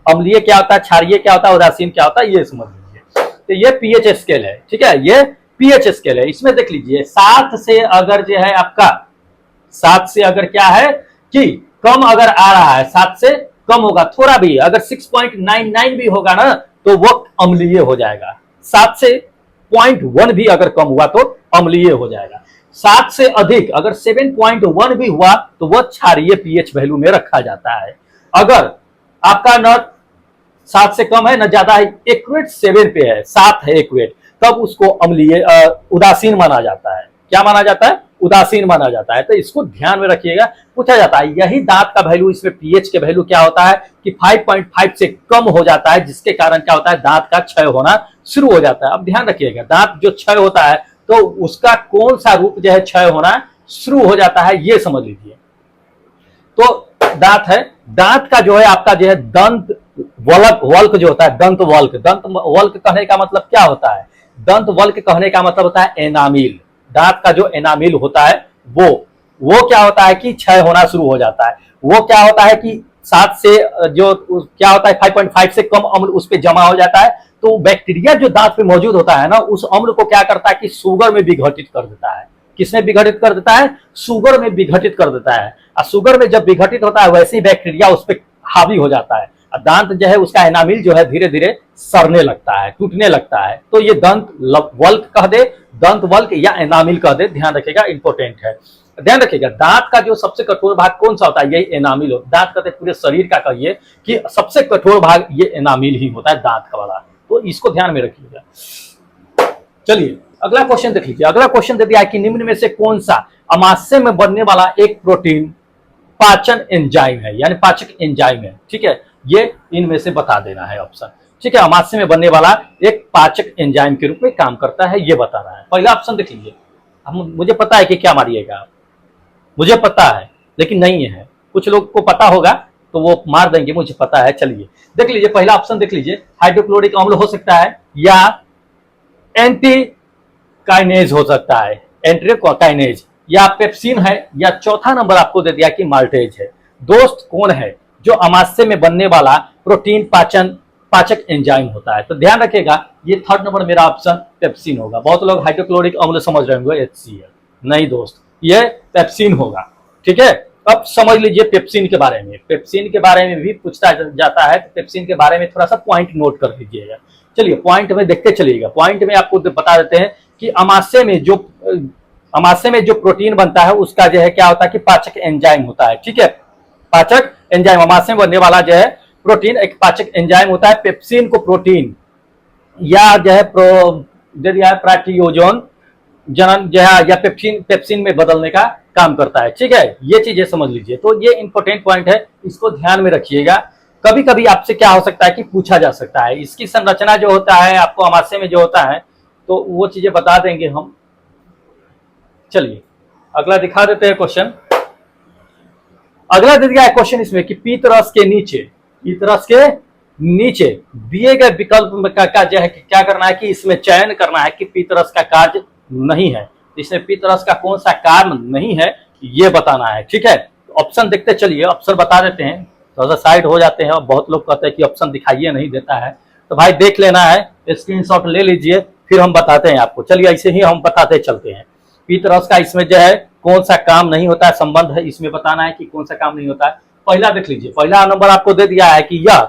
अम्लीय क्या होता है, क्षारीय क्या होता है, उदासीन क्या होता है, ये समझ लीजिए। तो ये पीएच स्केल है, ठीक है, ये पीएच स्केल है। इसमें देख लीजिए 7 से अगर जो है आपका 7 से अगर क्या है कि कम अगर आ रहा है, 7 से कम होगा थोड़ा भी, अगर 6.99 भी होगा ना तो वो अम्लीय हो जाएगा। 7 से 0.1 भी अगर कम हुआ तो अम्लीय हो जाएगा। 7 से अधिक अगर 7.1 भी हुआ तो वह क्षारीय पीएच वैल्यू में रखा जाता है। अगर आपका न 7 से कम है न ज्यादा है, एक्वेट 7 पे है, 7 है एक्वेट, तब उसको अम्लीय उदासीन माना जाता है। क्या माना जाता है? उदासीन माना जाता है। तो इसको ध्यान में रखिएगा, पूछा जाता है यही दांत का वैल्यू, इसमें पीएच के वैल्यू क्या होता है कि 5.5 से कम हो जाता है, जिसके कारण क्या होता है दांत का क्षय होना शुरू हो जाता है। अब ध्यान रखिएगा दांत जो क्षय होता है तो उसका कौन सा रूप जो है क्षय होना शुरू हो जाता है, ये समझ लीजिए। तो दांत है, दांत का जो है आपका जो है दंत वल्क, वल्क जो होता है दंत वल्क, दंत वल्क कहने का मतलब क्या होता है? दंत वल्क कहने का मतलब होता है एनामिल। दांत का जो एनामिल होता है वो क्या होता है कि क्षय होना शुरू हो जाता है। वो क्या होता है कि 7 से जो क्या होता है 5.5 से कम अम्ल उस पर जमा हो जाता है, तो बैक्टीरिया जो दांत पे मौजूद होता है ना, उस अम्ल को क्या करता है कि शुगर में विघटित कर देता है। किसमें विघटित कर देता है? शुगर में विघटित कर देता है। और शुगर में जब विघटित होता है वैसे ही बैक्टीरिया उस पर हावी हो जाता है, दांत जो है उसका एनामिल जो है धीरे धीरे सड़ने लगता है, टूटने लगता है। तो ये दंत वल्क कह दे, दंत वल्क या एनामिल कह दे, ध्यान रखिएगा, इंपॉर्टेंट है। ध्यान रखिएगा दांत का जो सबसे कठोर भाग कौन सा होता है? यही एनामिल हो। दांत का पूरे शरीर का कहिए कि सबसे कठोर भाग ये एनामिल ही होता है दांत का वाला, तो इसको ध्यान में रखिएगा। चलिए अगला क्वेश्चन देख लीजिए। अगला क्वेश्चन दे दिया है कि निम्न में से कौन सा अमाशय में बनने वाला एक प्रोटीन पाचन एंजाइम है, यानी पाचक एंजाइम है। ठीक है, ये इनमें से बता देना है ऑप्शन। ठीक है, अमाशय में बनने वाला एक पाचक एंजाइम के रूप में काम करता है, ये बताना है। पहला ऑप्शन देख लीजिए। मुझे पता है कि क्या मारिएगा, मुझे पता है लेकिन नहीं है, कुछ लोग को पता होगा तो वो मार देंगे, मुझे पता है। चलिए देख लीजिए, पहला ऑप्शन देख लीजिए, हाइड्रोक्लोरिक अम्ल हो सकता है या एंटी काइनेज हो सकता है, एंट्रोकाइनेज, या पेप्सिन है, या चौथा नंबर आपको दे दिया कि माल्टेज है। दोस्त कौन है जो अमाशय में बनने वाला प्रोटीन पाचक एंजाइम होता है? तो ध्यान रखिएगा ये थर्ड नंबर मेरा ऑप्शन पेप्सिन होगा। बहुत लोग हाइड्रोक्लोरिक अम्ल समझ रहे होंगे HCl, नहीं दोस्त, ये पेप्सिन होगा। ठीक है, अब समझ लीजिए पेप्सिन के बारे में। पेप्सिन के बारे में भी पूछता जाता है, तो पेप्सिन के बारे में थोड़ा सा पॉइंट नोट कर लीजिएगा। चलिए पॉइंट में देखते चलिएगा। पॉइंट में आपको बता देते हैं कि अमाशय में जो प्रोटीन बनता है उसका जो है क्या होता है कि पाचक एंजाइम होता है। ठीक है, पाचक एंजाइम, अमाशय में बनने वाला जो है प्रोटीन एक पाचक एंजाइम होता है। पेप्सिन को प्रोटीन या जो है प्रोटीओजोन जनन जो है या पेप्सिन में बदलने का काम करता है। ठीक है, ये चीजें समझ लीजिए। तो ये इंपॉर्टेंट पॉइंट है, इसको ध्यान में रखिएगा। कभी कभी आपसे क्या हो सकता है कि पूछा जा सकता है, इसकी संरचना जो होता है आपको अमाशय में जो होता है, तो वो चीजें बता देंगे हम। चलिए अगला दिखा देते हैं क्वेश्चन। अगला दे दिया है क्वेश्चन इसमें कि पीतरस के नीचे दिए गए विकल्प का जो है क्या करना है कि इसमें चयन करना है कि पीतरस का कार्य नहीं है। इसमें पीतरस का कौन सा कार्य नहीं है ये बताना है। ठीक है, ऑप्शन देखते चलिए, ऑप्शन बता देते हैं, थोड़ा सा साइड हो जाते हैं। बहुत लोग कहते हैं कि ऑप्शन दिखाइए, नहीं देता है, तो भाई देख लेना है, स्क्रीनशॉट ले लीजिए, फिर हम बताते हैं आपको। चलिए ऐसे ही हम बताते चलते हैं। पीतरस का इसमें जो है कौन सा काम नहीं होता है, संबंध है, इसमें बताना है कि कौन सा काम नहीं होता है। पहला देख लीजिए, पहला नंबर आपको दे दिया है कि यह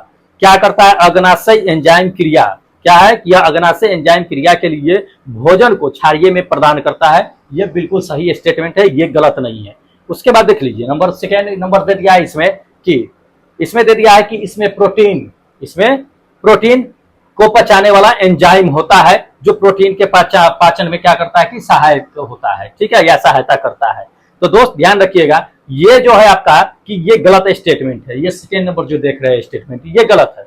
क्या करता है, अग्नाशय एंजाइम क्रिया। क्या है कि यह अग्नाशय एंजाइम क्रिया के लिए भोजन को क्षारीय में प्रदान करता है। यह बिल्कुल सही स्टेटमेंट है, ये गलत नहीं है। उसके बाद देख लीजिए सेकेंड नंबर दे दिया है इसमें दे दिया है कि इसमें प्रोटीन को पचाने वाला एंजाइम होता है, जो प्रोटीन के पाचन में क्या करता है कि सहायक होता है। ठीक है, या सहायता करता है। तो दोस्त ध्यान रखिएगा, ये जो है आपका कि ये गलत स्टेटमेंट है। ये सेकेंड नंबर जो देख रहे हैं स्टेटमेंट, ये गलत है।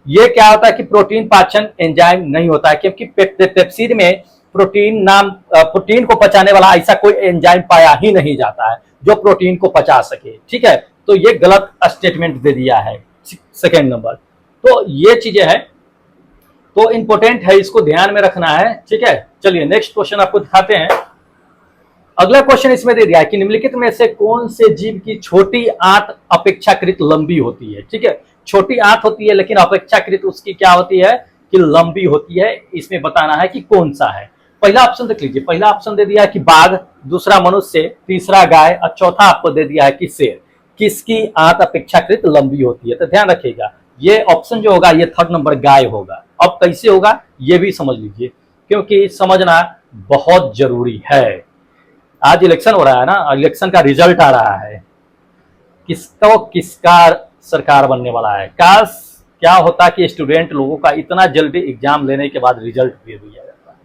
ये क्या होता है कि प्रोटीन पाचन एंजाइम नहीं होता है, क्योंकि पेप्सिन में प्रोटीन को पचाने वाला ऐसा कोई एंजाइम पाया ही नहीं जाता है जो प्रोटीन को पचा सके। ठीक है, तो ये गलत स्टेटमेंट दे दिया है। सेकेंड नंबर, तो ये चीजें है तो इंपॉर्टेंट है, इसको ध्यान में रखना है। ठीक है, चलिए नेक्स्ट क्वेश्चन आपको दिखाते हैं। अगला क्वेश्चन इसमें दे दिया है कि निम्नलिखित में से कौन से जीव की छोटी आंत अपेक्षाकृत लंबी होती है। ठीक है, छोटी आंत होती है लेकिन अपेक्षाकृत उसकी क्या होती है कि लंबी होती है। इसमें बताना है कि कौन सा है। पहला ऑप्शन देख लीजिए, पहला ऑप्शन दे दिया है कि बाघ, दूसरा मनुष्य, तीसरा गाय और चौथा आपको दे दिया है कि शेर। किसकी आंत अपेक्षाकृत लंबी होती है? तो ध्यान रखिएगा, ये ऑप्शन जो होगा ये थर्ड नंबर गाय होगा। अब कैसे होगा ये भी समझ लीजिए, क्योंकि समझना बहुत जरूरी है। आज इलेक्शन हो रहा है ना, इलेक्शन का रिजल्ट आ रहा है, किसका सरकार बनने वाला है। काश क्या होता कि स्टूडेंट लोगों का इतना जल्दी एग्जाम लेने के बाद रिजल्ट दे दिया जाता है,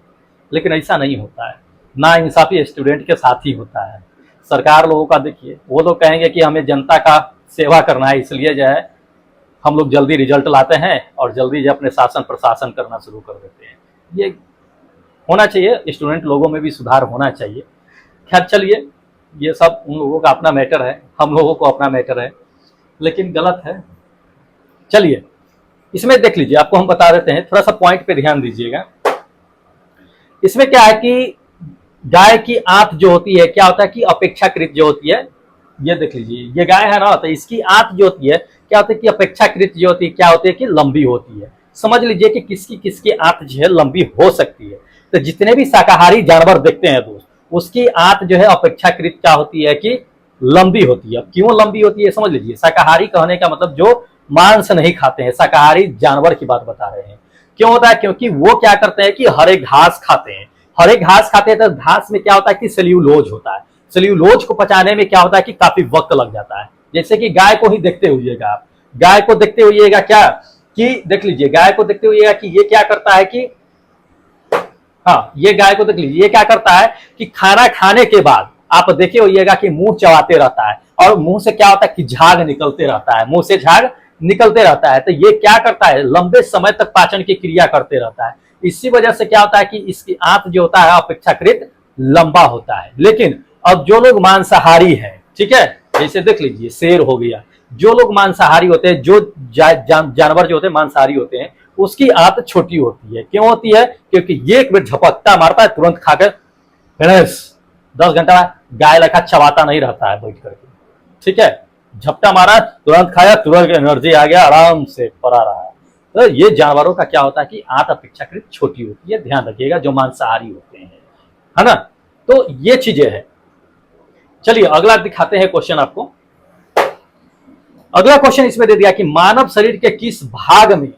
लेकिन ऐसा नहीं होता है। ना इंसाफी स्टूडेंट के साथ ही होता है। सरकार लोगों का देखिए, वो लोग कहेंगे कि हमें जनता का सेवा करना है, इसलिए जो है हम लोग जल्दी रिजल्ट लाते हैं और जल्दी जो अपने शासन प्रशासन करना शुरू कर देते हैं। ये होना चाहिए, स्टूडेंट लोगों में भी सुधार होना चाहिए। खैर चलिए, ये सब उन लोगों का अपना मैटर है, हम लोगों को अपना मैटर है, लेकिन गलत है। चलिए इसमें देख लीजिए, आपको हम बता देते हैं, थोड़ा सा पॉइंट पे ध्यान दीजिएगा। इसमें क्या है कि गाय की आंत जो होती है क्या होता है कि अपेक्षाकृत जो होती है, ये देख लीजिए, ये गाय है ना, तो इसकी आंत जो होती है क्या होती है कि अपेक्षाकृत जो होती है क्या होती है कि लंबी होती है। समझ लीजिए कि किसकी किसकी आंत जो है लंबी हो सकती है। तो जितने भी शाकाहारी जानवर देखते हैं दोस्त, उसकी आंत जो है अपेक्षाकृत क्या होती है कि लंबी होती है। क्यों लंबी होती है समझ लीजिए। शाकाहारी कहने का मतलब जो मांस नहीं खाते हैं, शाकाहारी जानवर की बात बता रहे हैं। क्यों होता है? क्योंकि वो क्या करते हैं कि हरे घास खाते हैं। हरे घास खाते हैं तो घास में क्या होता है कि सेल्यूलोज होता है। सेल्यूलोज को पचाने में क्या होता है कि काफी वक्त लग जाता है। जैसे कि गाय को ही देखते हुइएगा आप, गाय को देखते हुइएगा क्या कि देख लीजिए, गाय को देखते हुइएगा कि ये क्या करता है कि हाँ, ये गाय को देख लीजिए, ये क्या करता है कि खाना खाने के बाद आप देखे होइएगा कि मुंह चबाते रहता है और मुंह से क्या होता है कि झाग निकलते रहता है, मुंह से झाग निकलते रहता है। तो ये क्या करता है, लंबे समय तक पाचन की क्रिया करते रहता है। इसी वजह से क्या होता है कि इसकी आंत जो होता है अपेक्षाकृत लंबा होता है। लेकिन अब जो लोग मांसाहारी हैं, ठीक है, जैसे देख लीजिए शेर हो गया, जो लोग मांसाहारी होते हैं, जो जानवर जो होते हैं मांसाहारी होते हैं, उसकी आंत छोटी होती है। क्यों होती है? क्योंकि ये एक बार झपकता मारता है, तुरंत खाकर 10 घंटा गाय लखा चबाता नहीं रहता है बैठ करके। ठीक है, झपटा मारा, तुरंत खाया, तुरंत एनर्जी आ गया, आराम से पड़ा रहा है। तो ये जानवरों का क्या होता है कि आंत अपेक्षाकृत छोटी होती है, ध्यान रखिएगा, जो मांसाहारी होते हैं, है ना। तो ये चीजें हैं। चलिए अगला दिखाते हैं क्वेश्चन आपको। अगला क्वेश्चन इसमें दे दिया कि मानव शरीर के किस भाग में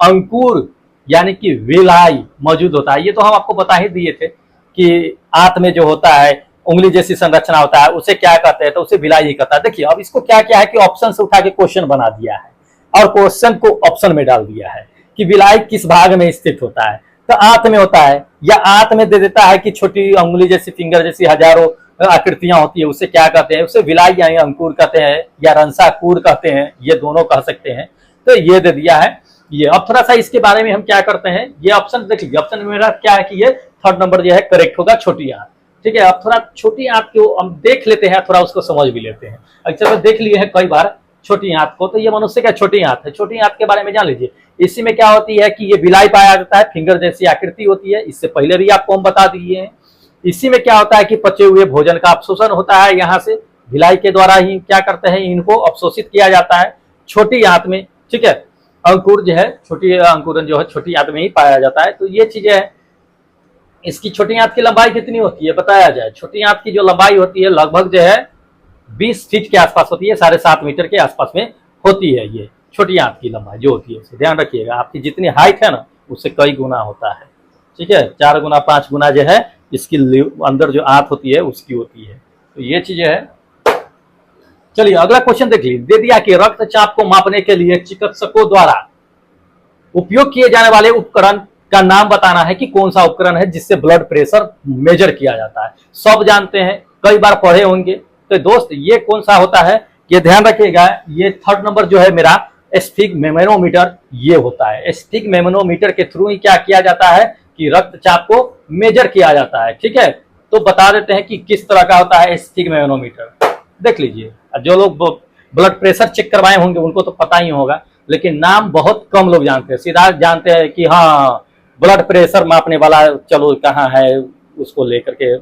अंकुर यानी कि विलाई मौजूद होता है। ये तो हम आपको बता ही दिए थे कि आंत में जो होता है उंगली जैसी संरचना होता है, उसे क्या कहते हैं, तो उसे विलाई ही कहता है। देखिए अब इसको क्या किया है कि ऑप्शन से उठा के क्वेश्चन बना दिया है और क्वेश्चन को ऑप्शन में डाल दिया है कि विलाई किस भाग में स्थित होता है। तो आंत में होता है, या आंत में दे देता है कि छोटी उंगली जैसी, फिंगर जैसी हजारों आकृतियां होती है, उसे क्या कहते हैं, उसे विलाई या अंकुर कहते हैं या रंसाकूर कहते हैं, ये दोनों कह सकते हैं। तो ये दे दिया है ये। अब थोड़ा सा इसके बारे में हम क्या करते हैं, ये ऑप्शन देख लीजिए। ऑप्शन में मेरा क्या है कि ये थर्ड नंबर जो है करेक्ट होगा, छोटी आंत। ठीक है, अब थोड़ा छोटी आंत को हम देख लेते हैं, थोड़ा उसको समझ भी लेते हैं। अक्सर देख लिए हैं कई बार छोटी आंत को, तो ये मनुष्य का छोटी आंत है। छोटी आंत के बारे में जान लीजिए। इसी में क्या होती है कि ये विलाई पाया जाता है, फिंगर जैसी आकृति होती है, इससे पहले भी आपको हम बता दिए हैं। इसी में क्या होता है कि पचे हुए भोजन का अवशोषण होता है, यहाँ से विलाई के द्वारा ही क्या करते हैं, इनको अवशोषित किया जाता है छोटी आंत में। ठीक है, अंकुर जो है, छोटी अंकुरन जो है छोटी आंत में ही पाया जाता है। तो ये चीजें है। इसकी छोटी आंत की लंबाई कितनी होती है बताया जाए। छोटी आंत की जो लंबाई होती है लगभग जो है 20 फीट के आसपास होती है, 7.5 मीटर के आसपास में होती है। ये छोटी आंत की लंबाई जो होती है, उसे ध्यान रखिएगा, आपकी जितनी हाइट है ना उससे कई गुना होता है। ठीक है, 4 गुना 5 गुना जो है इसकी अंदर जो आंत होती है उसकी होती है। तो ये चीजें है। चलिए अगला क्वेश्चन देख लीजिए। दे दिया कि रक्तचाप को मापने के लिए चिकित्सकों द्वारा उपयोग किए जाने वाले उपकरण का नाम बताना है कि कौन सा उपकरण है जिससे ब्लड प्रेशर मेजर किया जाता है। सब जानते हैं, कई बार पढ़े होंगे। तो दोस्त ये कौन सा होता है, ये ध्यान रखिएगा। ये थर्ड नंबर जो है मेरा स्फिग्मेनोमीटर ये होता है। स्फिग्मेनोमीटर के थ्रू ही क्या किया जाता है कि रक्तचाप को मेजर किया जाता है। ठीक है, तो बता देते हैं कि किस तरह का होता है स्फिग्मोनोमीटर। देख लीजिए, जो लोग ब्लड प्रेशर चेक करवाए होंगे उनको तो पता ही होगा, लेकिन नाम बहुत कम लोग जानते हैं। सीधा जानते हैं कि हाँ ब्लड प्रेशर मापने वाला चलो कहाँ है, उसको लेकर के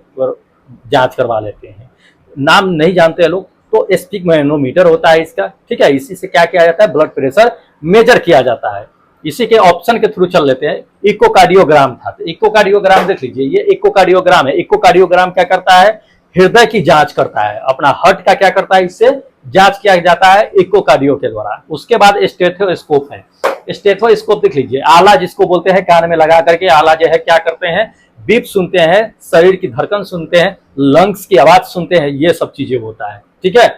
जांच करवा लेते हैं। नाम नहीं जानते हैं लोग, तो स्फिग्मोनोमीटर होता है इसका। ठीक है, इसी से क्या किया जाता है, ब्लड प्रेशर मेजर किया जाता है। इसी के ऑप्शन के थ्रू चल लेते हैं। इकोकार्डियोग्राम था, तो इकोकार्डियोग्राम देख लीजिए, ये इकोकार्डियोग्राम है। इकोकार्डियोग्राम क्या करता है, हृदय की जांच करता है, अपना हार्ट का क्या करता है, इससे जांच किया जाता है इकोकार्डियो के द्वारा। उसके बाद स्टेथोस्कोप है। स्टेथोस्कोप देख लीजिए, आला जिसको बोलते हैं, कान में लगा करके आला जो है क्या करते हैं, बीप सुनते हैं, शरीर की धड़कन सुनते हैं, लंग्स की आवाज सुनते हैं, ये सब चीजें होता है। ठीक है,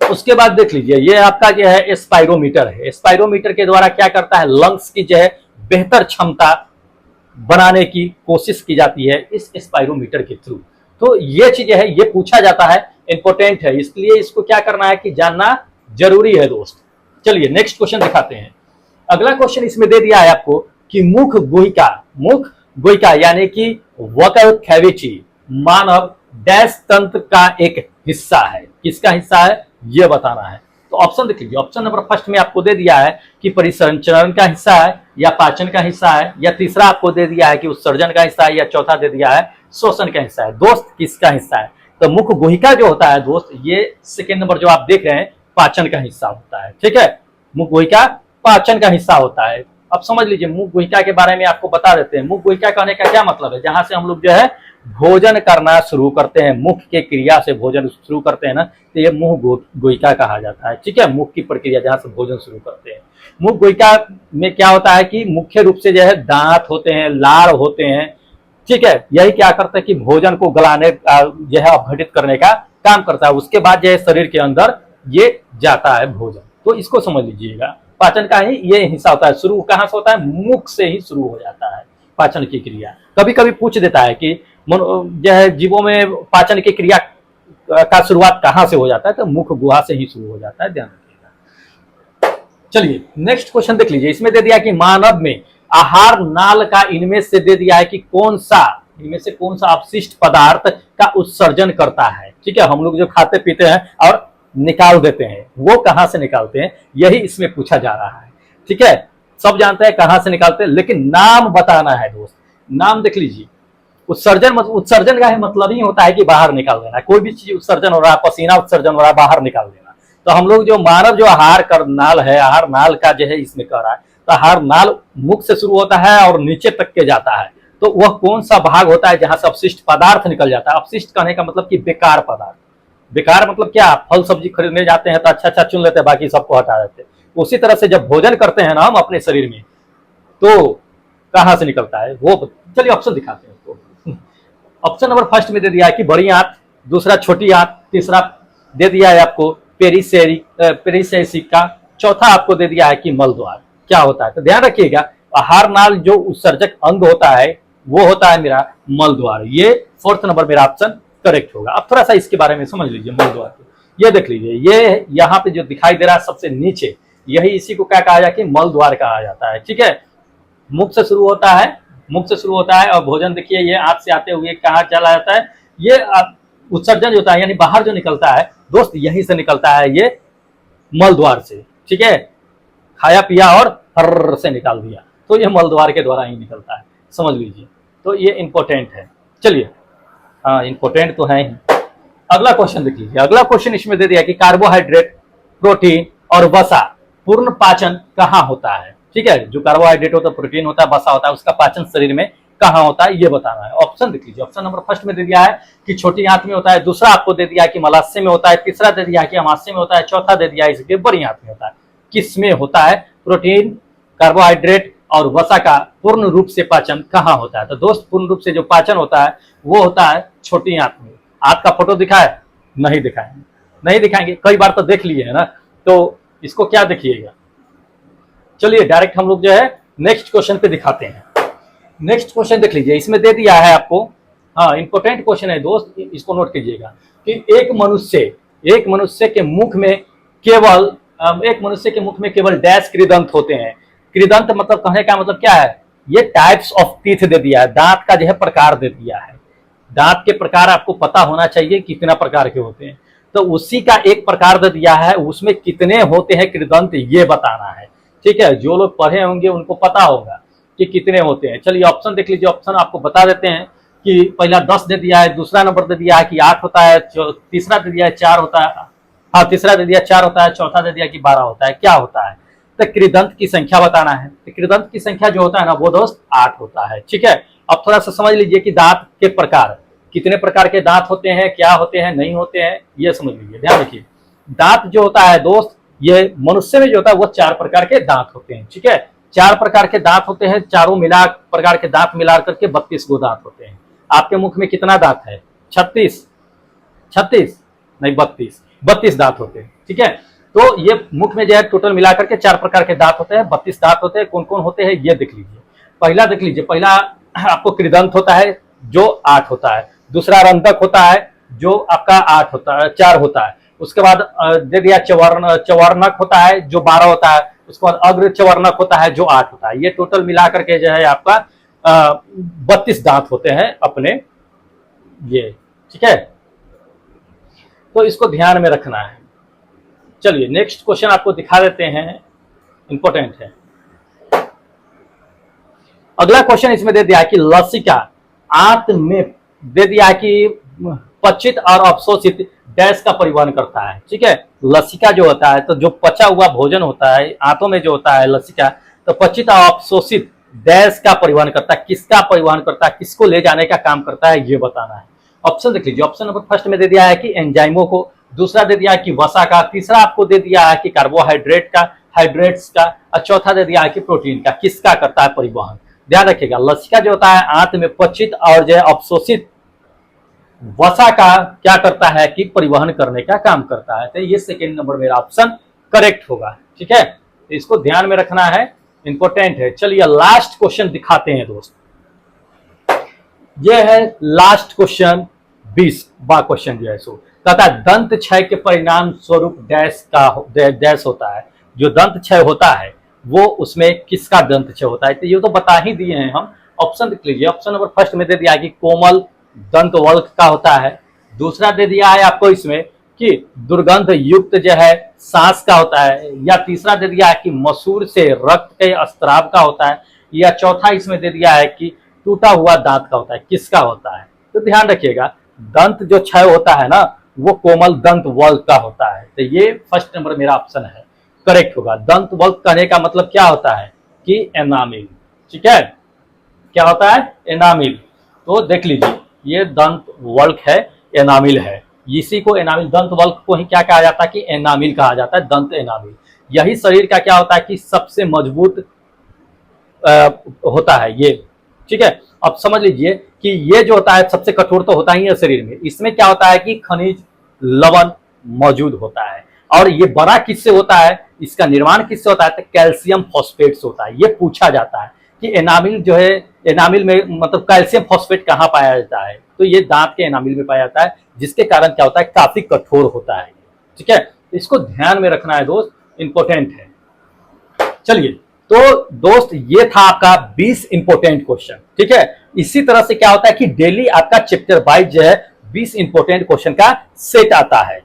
उसके बाद देख लीजिए, ये आपका जो है स्पाइरोमीटर है। स्पाइरोमीटर के द्वारा क्या करता है, लंग्स की जो है बेहतर क्षमता बनाने की कोशिश की जाती है इस स्पाइरोमीटर के थ्रू। तो ये चीज है, ये पूछा जाता है, इंपॉर्टेंट है, इसलिए इसको क्या करना है कि जानना जरूरी है दोस्त। चलिए नेक्स्ट क्वेश्चन दिखाते हैं। अगला क्वेश्चन इसमें दे दिया है आपको कि मुख गुहिका यानी कि वोकल कैविटी मानव डैश तंत्र का एक हिस्सा है। किसका हिस्सा है ये बताना है। तो ऑप्शन देख लीजिए, ऑप्शन नंबर फर्स्ट में आपको दे दिया है कि परिसंचरण का हिस्सा है, या पाचन का हिस्सा है, या तीसरा आपको दे दिया है कि उत्सर्जन का हिस्सा है, या चौथा दे दिया है श्वसन का हिस्सा है। दोस्त किसका हिस्सा है, तो मुख गुहिका जो होता है दोस्त, ये सेकेंड नंबर जो आप देख रहे हैं पाचन का हिस्सा होता है। ठीक है, मुख गुहिका पाचन का हिस्सा होता है। अब समझ लीजिए, मुख गुहिका के बारे में आपको बता देते हैं। मुख गुहिका कहने का क्या मतलब है, जहां से हम लोग जो है भोजन करना शुरू करते हैं, मुख के क्रिया से भोजन शुरू करते हैं ना, तो ये मुख गुहिका कहा जाता है। ठीक है, मुख की प्रक्रिया जहां से भोजन शुरू करते हैं। मुख गुहिका में क्या होता है कि मुख्य रूप से जो है दांत होते हैं, लार होते हैं। ठीक है, यही क्या करता है कि भोजन को गलाने का जो है अपघटित करने का काम करता है। उसके बाद जो है शरीर के अंदर ये जाता है भोजन। तो इसको समझ लीजिएगा, पाचन का ही ये हिस्सा होता है। शुरू कहाँ से होता है, मुख से ही शुरू हो जाता है पाचन की क्रिया। कभी कभी पूछ देता है कि जो है जीवों में पाचन की क्रिया का शुरुआत कहाँ से हो जाता है, तो मुख गुहा से ही शुरू हो जाता है, ध्यान रखिएगा। चलिए नेक्स्ट क्वेश्चन देख लीजिए, इसमें दे दिया कि मानव में आहार नाल का इनमें से दे दिया है कि इनमें से कौन सा अपशिष्ट पदार्थ का उत्सर्जन करता है। ठीक है, हम लोग जो खाते पीते हैं और निकाल देते हैं, वो कहां से निकालते हैं, यही इसमें पूछा जा रहा है। ठीक है, सब जानते हैं कहां से निकालते हैं, लेकिन नाम बताना है दोस्त। नाम देख लीजिए, उत्सर्जन का मतलब ही होता है कि बाहर निकाल देना। कोई भी चीज उत्सर्जन हो रहा है, पसीना उत्सर्जन हो रहा है, बाहर निकाल देना। तो हम लोग जो मानव जो आहार नाल है, आहार नाल का जो है इसमें कर रहा है, तो आहार नाल मुख से शुरू होता है और नीचे तक के जाता है। तो वह कौन सा भाग होता है जहां से अपशिष्ट पदार्थ निकल जाता है। अपशिष्ट कहने का मतलब कि बेकार पदार्थ। बेकार मतलब क्या, फल सब्जी खरीदने जाते हैं तो अच्छा चुन लेते हैं, बाकी सबको हटा देते हैं। उसी तरह से जब भोजन करते हैं ना हम अपने शरीर में, तो कहां से निकलता है वो। चलिए ऑप्शन दिखाते हैं आपको। ऑप्शन नंबर फर्स्ट में दे दिया है कि बड़ी आंत, दूसरा छोटी आंत, तीसरा दे दिया है आपको पेरिसेसिका, चौथा आपको दे दिया है कि मल द्वार। क्या होता है, तो ध्यान रखिएगा, आहार नाल जो उत्सर्जक अंग होता है वो होता है मेरा मल द्वार। ये फोर्थ नंबर मेरा ऑप्शन करेक्ट होगा। अब थोड़ा सा इसके बारे में समझ लीजिए मल द्वार को। ये देख लीजिए, ये यहाँ पे जो दिखाई दे रहा है सबसे नीचे, यही इसी को क्या कहा जाता है, मल द्वार कहा जाता है। ठीक है, मुख से शुरू होता है, और भोजन देखिए ये आंत से आते हुए कहाँ चला जाता है, ये उत्सर्जन जो होता है यानी बाहर जो निकलता है दोस्त, यही से निकलता है, ये मल द्वार से। ठीक है, खाया पिया और हर से निकाल दिया, तो ये मल द्वार के द्वारा ही निकलता है, समझ लीजिए। तो ये इंपॉर्टेंट है। चलिए, हाँ इंपॉर्टेंट तो है ही। अगला क्वेश्चन देख लीजिए। अगला क्वेश्चन इसमें दे दिया कि कार्बोहाइड्रेट, प्रोटीन और वसा पूर्ण पाचन कहाँ होता है। ठीक है, जो कार्बोहाइड्रेट होता है, प्रोटीन होता है, वसा होता है, उसका पाचन शरीर में कहाँ होता है ये बताना है। ऑप्शन देख लीजिए। ऑप्शन नंबर फर्स्ट में दे दिया है कि छोटी आंत में होता है, दूसरा आपको दे दिया है कि मलाशय में होता है, तीसरा दे दिया है कि अमाशय में होता है, चौथा दे दिया है इसके बड़ी आंत में होता है। किस में होता है प्रोटीन, कार्बोहाइड्रेट और वसा का पूर्ण रूप से पाचन कहाँ होता है। तो दोस्त पूर्ण रूप से जो पाचन होता है वो होता है छोटी आंत में। आंत का फोटो दिखाए, नहीं दिखाएंगे, कई बार तो देख लिए है ना, तो इसको क्या देखिएगा। चलिए डायरेक्ट हम लोग जो है नेक्स्ट क्वेश्चन पे दिखाते हैं। नेक्स्ट क्वेश्चन देख लीजिए, इसमें दे दिया है आपको, हाँ इंपॉर्टेंट क्वेश्चन है दोस्त, इसको नोट कीजिएगा कि एक मनुष्य के मुख में केवल डैश कृदंत होते हैं। कृदंत मतलब कहने का मतलब क्या है, ये टाइप्स ऑफ टीथ दे दिया है, दांत का जो है प्रकार दे दिया है। दांत के प्रकार आपको पता होना चाहिए कितना प्रकार के होते हैं, तो उसी का एक प्रकार दे दिया है, उसमें कितने होते हैं कृदंत ये बताना है। ठीक है, जो लोग पढ़े होंगे उनको पता होगा कि कितने होते हैं। चलिए ऑप्शन देख लीजिए, ऑप्शन आपको बता देते हैं कि पहला 10 दे दिया है, दूसरा नंबर दे दिया है कि 8 होता है, तीसरा दे दिया है 4 होता है, हाँ तीसरा दे दिया 4 होता है, चौथा दे दिया कि 12 होता है। क्या होता है, तो कृदंत की संख्या बताना है। तो कृदंत की संख्या जो होता है ना वो दोस्त 8 होता है। ठीक है, अब थोड़ा सा समझ लीजिए कि दांत के प्रकार, कितने प्रकार के दांत होते हैं, क्या होते हैं, नहीं होते हैं, ये समझ लीजिए, ध्यान रखिए। दांत जो होता है दोस्त, ये मनुष्य में जो होता है वो 4 प्रकार के दांत होते हैं। ठीक है, 4 प्रकार के दांत होते हैं, चारों मिला प्रकार के दांत मिलाकर करके 32 गो दांत होते हैं। आपके मुख में कितना दांत है, 36 नहीं 32 दांत होते हैं। ठीक है, तो ये मुख में जो है टोटल मिलाकर के 4 प्रकार के दांत होते हैं, 32 दांत होते हैं। कौन कौन होते हैं ये देख लीजिए। पहला देख लीजिए, पहला आपको कृदंत होता है जो 8 होता है, दूसरा रंधक होता है जो आपका 8 होता है, 4 होता है। उसके बाद दे दिया चवर्णक होता है जो 12 होता है। उसके बाद अग्र चवर्णक होता है जो 8 होता है। ये टोटल मिलाकर के जो है आपका 32 दांत होते हैं अपने ये। ठीक है, तो इसको ध्यान में रखना है। चलिए नेक्स्ट क्वेश्चन आपको दिखा देते हैं, इंपॉर्टेंट है। अगला क्वेश्चन इसमें दे दिया है कि लसिका आंत में दे दिया है कि पचित और अवशोषित डैश का परिवहन करता है। ठीक है, लसिका जो होता है तो जो पचा हुआ भोजन होता है आंतों में जो होता है लसिका, तो पचित और अवशोषित डैश का परिवहन करता है, किसका परिवहन करता है, किसको ले जाने का काम करता है ये बताना है। ऑप्शन देख लीजिए, ऑप्शन नंबर फर्स्ट में दे दिया है कि एंजाइमों को, दूसरा दे दिया है कि वसा का, तीसरा आपको दे दिया है कि कार्बोहाइड्रेट का, हाइड्रेट्स का, और चौथा दे दिया है कि प्रोटीन का। किसका करता है परिवहन, ध्यान रखिएगा। लसिका जो होता है आंत में पचित और जो है अवशोषित वसा का क्या करता है कि परिवहन करने का काम करता है। तो ये सेकेंड नंबर मेरा ऑप्शन करेक्ट होगा। ठीक है, तो इसको ध्यान में रखना है, इंपॉर्टेंट है। चलिए लास्ट क्वेश्चन दिखाते हैं दोस्त, ये है लास्ट क्वेश्चन 20वां क्वेश्चन जो है सो कहता है दंत क्षय के परिणाम स्वरूप डैश होता है। जो दंत क्षय होता है वो उसमें किसका दंत क्षय होता है, तो ये तो बता ही दिए हैं हम। ऑप्शन देख लीजिए, ऑप्शन नंबर फर्स्ट में दे दिया है कि कोमल दंत वल्क का होता है, दूसरा दे दिया है आपको इसमें कि दुर्गंध युक्त जो है सांस का होता है, या तीसरा दे दिया है कि मसूर से रक्त के स्त्राव का होता है, या चौथा इसमें दे दिया है कि टूटा हुआ दांत का होता है। किसका होता है, तो ध्यान रखिएगा दंत जो क्षय होता है ना वो कोमल दंत वल्क का होता है। तो ये फर्स्ट नंबर मेरा ऑप्शन है, करेक्ट होगा। दंत वल्क कहने का मतलब क्या होता है कि एनामिल। ठीक है, क्या होता है, एनामिल। तो देख लीजिए ये दंत वल्क है, एनामिल है। इसी को एनामिल, दंत वल्क को ही क्या कहा जाता है कि एनामिल कहा जाता है, दंत एनामिल। यही शरीर का क्या होता है कि सबसे मजबूत होता है ये। ठीक है, अब समझ लीजिए कि ये जो होता है सबसे कठोर तो होता ही है शरीर में। इसमें क्या होता है कि खनिज लवण मौजूद होता है। और ये बड़ा किससे होता है, इसका निर्माण किससे होता है, तो कैल्शियम फॉस्फेट से होता है। ये पूछा जाता है कि एनामिल जो है, एनामिल में मतलब कैल्शियम फॉस्फेट कहाँ पाया जाता है, तो ये दांत के एनामिल में पाया जाता है, जिसके कारण क्या होता है काफी कठोर होता है। ठीक है, इसको ध्यान में रखना है दोस्त, इंपॉर्टेंट है। चलिए तो दोस्त ये था आपका 20 इंपॉर्टेंट क्वेश्चन। ठीक है, इसी तरह से क्या होता है कि डेली आपका चैप्टर वाइज जो है 20 इंपॉर्टेंट क्वेश्चन का सेट आता है।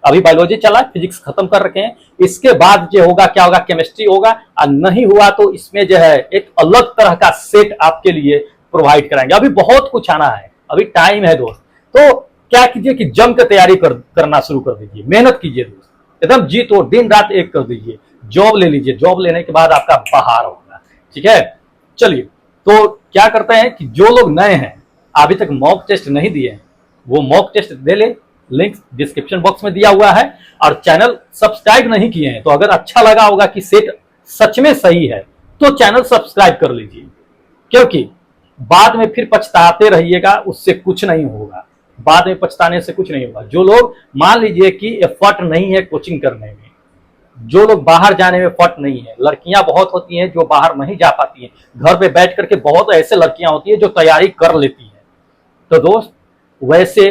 अभी बायोलॉजी चला, फिजिक्स खत्म कर रखे हैं, इसके बाद जो होगा क्या होगा, केमिस्ट्री होगा, और नहीं हुआ तो इसमें जो है एक अलग तरह का सेट आपके लिए प्रोवाइड कराएंगे। अभी बहुत कुछ आना है, अभी टाइम है दोस्त। तो क्या कीजिए कि जम कर तैयारी करना शुरू कर दीजिए, मेहनत कीजिए दोस्त, एकदम जी तो दिन रात एक कर दीजिए। जॉब ले लीजिए, जॉब लेने के बाद आपका बाहर होगा। ठीक है, चलिए तो क्या करते हैं कि जो लोग नए हैं अभी तक मॉक टेस्ट नहीं दिए हैं वो मॉक टेस्ट दे ले, लिंक डिस्क्रिप्शन बॉक्स में दिया हुआ है। और चैनल सब्सक्राइब नहीं किए हैं तो अगर अच्छा लगा होगा कि सेट सच में सही है तो चैनल सब्सक्राइब कर लीजिए, क्योंकि बाद में फिर पछताते रहिएगा, उससे कुछ नहीं होगा। बाद में पछताने से कुछ नहीं होगा। जो लोग मान लीजिए कि एफर्ट नहीं है कोचिंग करने में, जो लोग बाहर जाने में एफर्ट नहीं है, लड़कियां बहुत होती हैं जो बाहर नहीं जा पाती हैं, घर पे बैठ करके बहुत ऐसे लड़कियां होती है जो तैयारी कर लेती हैं। तो दोस्त वैसे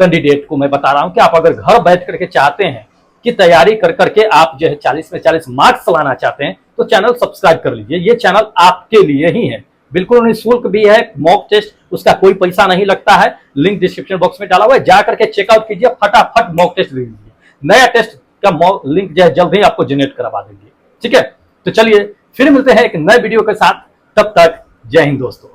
कैंडिडेट को मैं बता रहा हूं कि आप अगर घर बैठ करके चाहते हैं कि तैयारी कर करके आप जो है 40 में 40 मार्क्स लाना चाहते हैं तो चैनल सब्सक्राइब कर लीजिए। ये चैनल आपके लिए ही है। बिल्कुल निःशुल्क भी है मॉक टेस्ट, उसका कोई पैसा नहीं लगता है। लिंक डिस्क्रिप्शन बॉक्स में डाला हुआ है, जाकर के चेकआउट कीजिए, फटाफट मॉक टेस्ट दे दीजिए। नया टेस्ट का लिंक जो है जल्द ही आपको जनरेट करवा देंगे। ठीक है, तो चलिए फिर मिलते हैं एक नए वीडियो के साथ, तब तक जय हिंद दोस्तों।